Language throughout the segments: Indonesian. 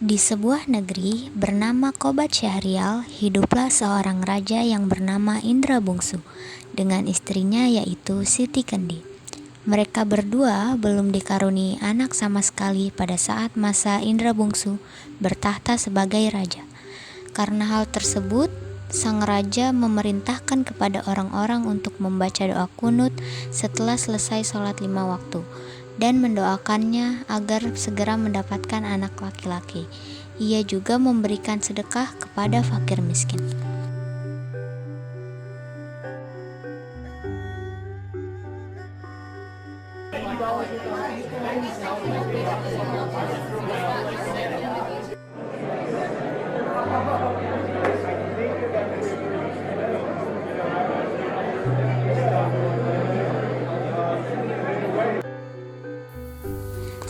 Di sebuah negeri bernama Qobat Syahrial, hiduplah seorang raja yang bernama Indra Bungsu dengan istrinya yaitu Siti Kendi. Mereka berdua belum dikaruniai anak sama sekali pada saat masa Indra Bungsu bertahta sebagai raja. Karena hal tersebut, sang raja memerintahkan kepada orang-orang untuk membaca doa kunut setelah selesai sholat 5 waktu dan mendoakannya agar segera mendapatkan anak laki-laki. Ia juga memberikan sedekah kepada fakir miskin.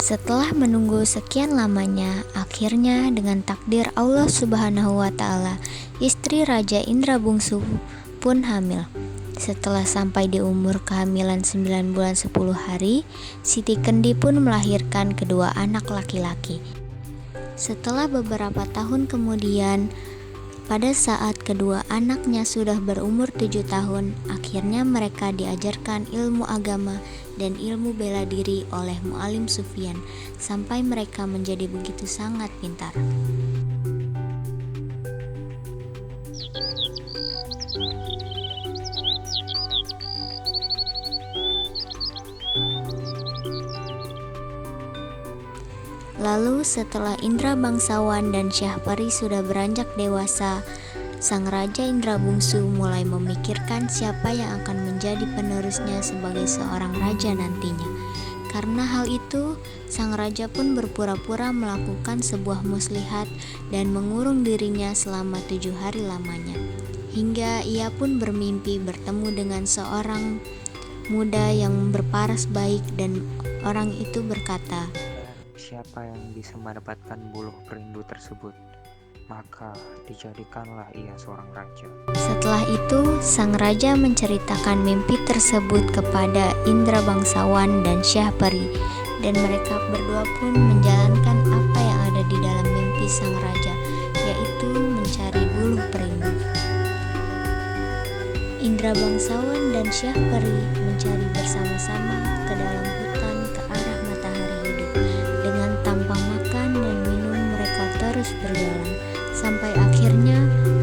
Setelah menunggu sekian lamanya, akhirnya dengan takdir Allah Subhanahu wa Ta'ala, istri Raja Indra Bungsu pun hamil. Setelah sampai di umur kehamilan 9 bulan 10 hari, Siti Kendi pun melahirkan kedua anak laki-laki. Setelah beberapa tahun kemudian, pada saat kedua anaknya sudah berumur 7 tahun, akhirnya mereka diajarkan ilmu agama dan ilmu bela diri oleh Mu'alim Sufyan, sampai mereka menjadi begitu sangat pintar. Lalu setelah Indra Bangsawan dan Syahperi sudah beranjak dewasa, sang Raja Indra Bungsu mulai memikirkan siapa yang akan menjadi penerusnya sebagai seorang raja nantinya. Karena hal itu, sang raja pun berpura-pura melakukan sebuah muslihat dan mengurung dirinya selama 7 hari lamanya. Hingga ia pun bermimpi bertemu dengan seorang muda yang berparas baik dan orang itu berkata, "Siapa yang bisa mendapatkan buluh perindu tersebut, maka dijadikanlah ia seorang raja." Setelah itu, sang raja menceritakan mimpi tersebut kepada Indra Bangsawan dan Syahperi, dan mereka berdua pun menjalankan apa yang ada di dalam mimpi sang raja, yaitu mencari buluh perindu. Indra Bangsawan dan Syahperi mencari bersama-sama ke dalam hutan ke arah matahari hidup. Dengan tanpa makan dan minum, mereka terus berjalan sampai akhirnya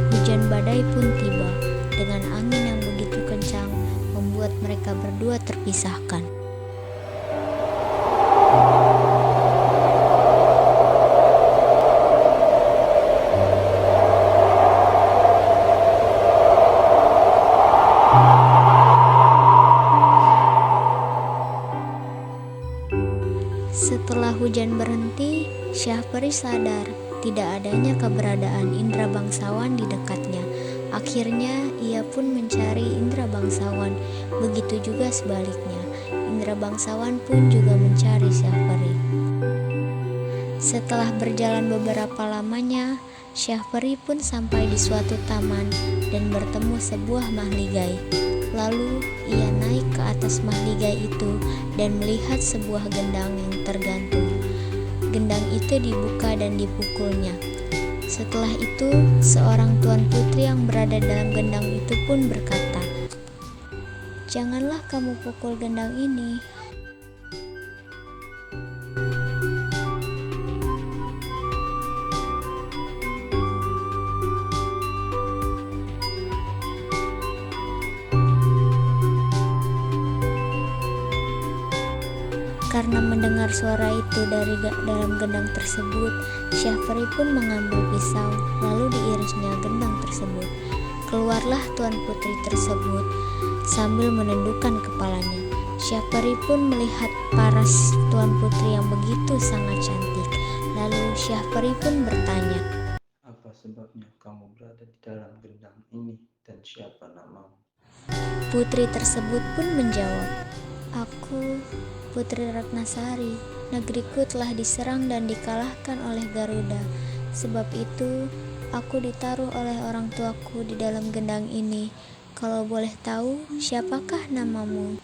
hujan badai pun tiba. Dengan angin yang begitu kencang membuat mereka berdua terpisahkan. Setelah hujan berhenti, Syahperi sadar tidak adanya keberadaan Indra Bangsawan di dekatnya. Akhirnya ia pun mencari Indra Bangsawan, begitu juga sebaliknya. Indra Bangsawan pun juga mencari Syahperi. Setelah berjalan beberapa lamanya, Syahperi pun sampai di suatu taman dan bertemu sebuah mahligai. Lalu ia naik ke atas mahligai itu dan melihat sebuah gendang yang tergantung. Gendang itu dibuka dan dipukulnya. Setelah itu, seorang tuan putri yang berada dalam gendang itu pun berkata, "Janganlah kamu pukul gendang ini." Karena mendengar suara itu dari dalam gendang tersebut, Syahperi pun mengambil pisau, lalu diirisnya gendang tersebut. Keluarlah tuan putri tersebut sambil menundukkan kepalanya. Syahperi pun melihat paras tuan putri yang begitu sangat cantik. Lalu Syahperi pun bertanya, "Apa sebabnya kamu berada di dalam gendang ini dan siapa namamu?" Putri tersebut pun menjawab, "Aku Putri Ratnasari. Negeriku telah diserang dan dikalahkan oleh Garuda. Sebab itu, aku ditaruh oleh orang tuaku di dalam gendang ini. Kalau boleh tahu, siapakah namamu?"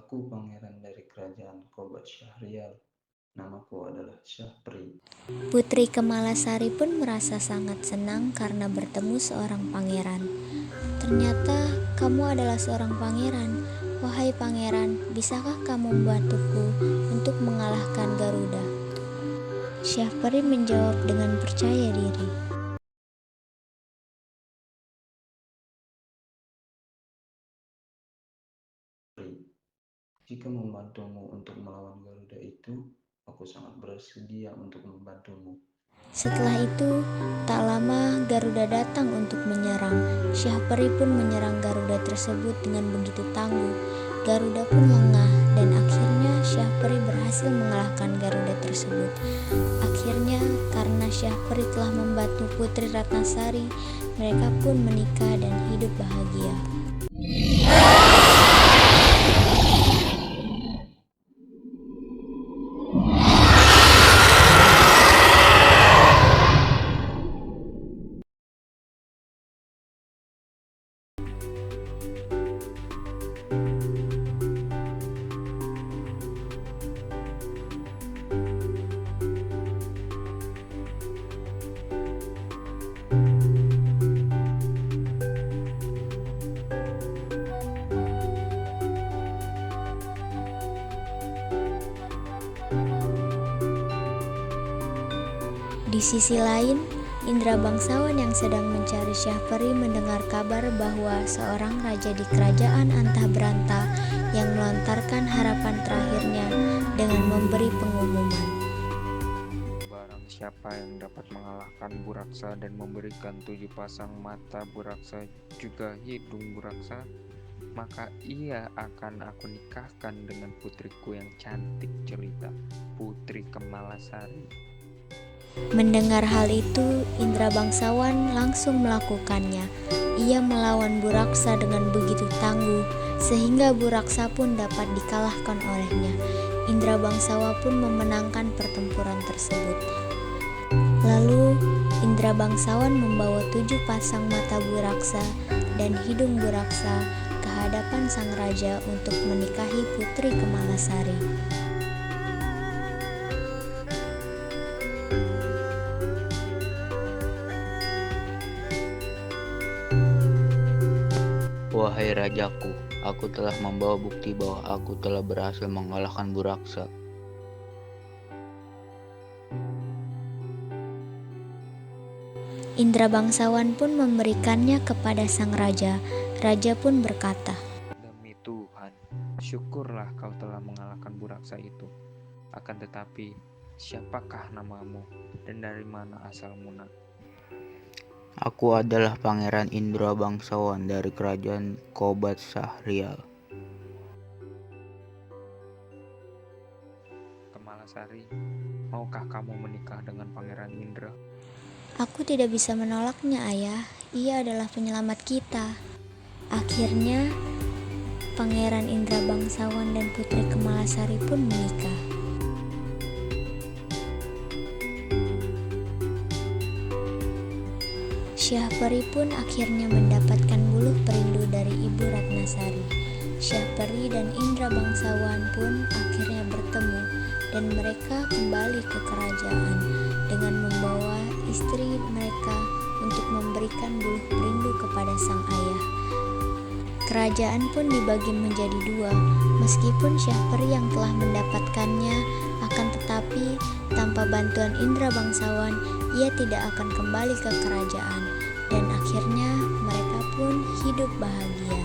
Aku pangeran dari kerajaan Kobat Syahrial. Namaku adalah Syahpri. Putri Kemalasari pun merasa sangat senang karena bertemu seorang pangeran. Ternyata kamu adalah seorang pangeran. Wahai pangeran, bisakah kamu membantuku untuk mengalahkan Garuda? Syahperi menjawab dengan percaya diri. Jika membantumu untuk melawan Garuda itu, aku sangat bersedia untuk membantumu. Setelah itu, tak lama Garuda datang untuk menyerang. Syahperi pun menyerang Garuda tersebut dengan begitu tangguh. Garuda pun lengah dan akhirnya Syahperi berhasil mengalahkan Garuda tersebut. Akhirnya, karena Syahperi telah membantu Putri Ratnasari, mereka pun menikah dan hidup bahagia. Di sisi lain, Indra bangsawan yang sedang mencari Syahperi mendengar kabar bahwa seorang raja di kerajaan Antahbranta yang melontarkan harapan terakhirnya dengan memberi pengumuman. Barang siapa yang dapat mengalahkan Buraksa dan memberikan 7 pasang mata Buraksa juga hidung Buraksa, maka ia akan aku nikahkan dengan putriku yang cantik jelita, Putri Kemalasari. Mendengar hal itu, Indra bangsawan langsung melakukannya. Ia melawan Buraksa dengan begitu tangguh, sehingga Buraksa pun dapat dikalahkan olehnya. Indra bangsawan pun memenangkan pertempuran tersebut. Lalu, Indra bangsawan membawa 7 pasang mata Buraksa dan hidung Buraksa ke hadapan sang raja untuk menikahi Putri Kemalasari. Wahai rajaku, aku telah membawa bukti bahwa aku telah berhasil mengalahkan Buraksa. Indra bangsawan pun memberikannya kepada sang raja. Raja pun berkata, Demi Tuhan, syukurlah kau telah mengalahkan Buraksa itu. Akan tetapi, siapakah namamu dan dari mana asalmu, nak? Aku adalah Pangeran Indra bangsawan dari kerajaan Kobat Syahrial. Kemalasari, maukah kamu menikah dengan Pangeran Indra? Aku tidak bisa menolaknya, ayah. Ia adalah penyelamat kita. Akhirnya, Pangeran Indra bangsawan dan Putri Kemalasari pun menikah. Syahperi pun akhirnya mendapatkan buluh perindu dari Ibu Ratnasari. Syahperi dan Indra bangsawan pun akhirnya bertemu dan mereka kembali ke kerajaan dengan membawa istri mereka untuk memberikan buluh perindu kepada sang ayah. Kerajaan pun dibagi menjadi 2, meskipun Syahperi yang telah mendapatkannya, akan tetapi tanpa bantuan Indra bangsawan, ia tidak akan kembali ke kerajaan, dan akhirnya mereka pun hidup bahagia.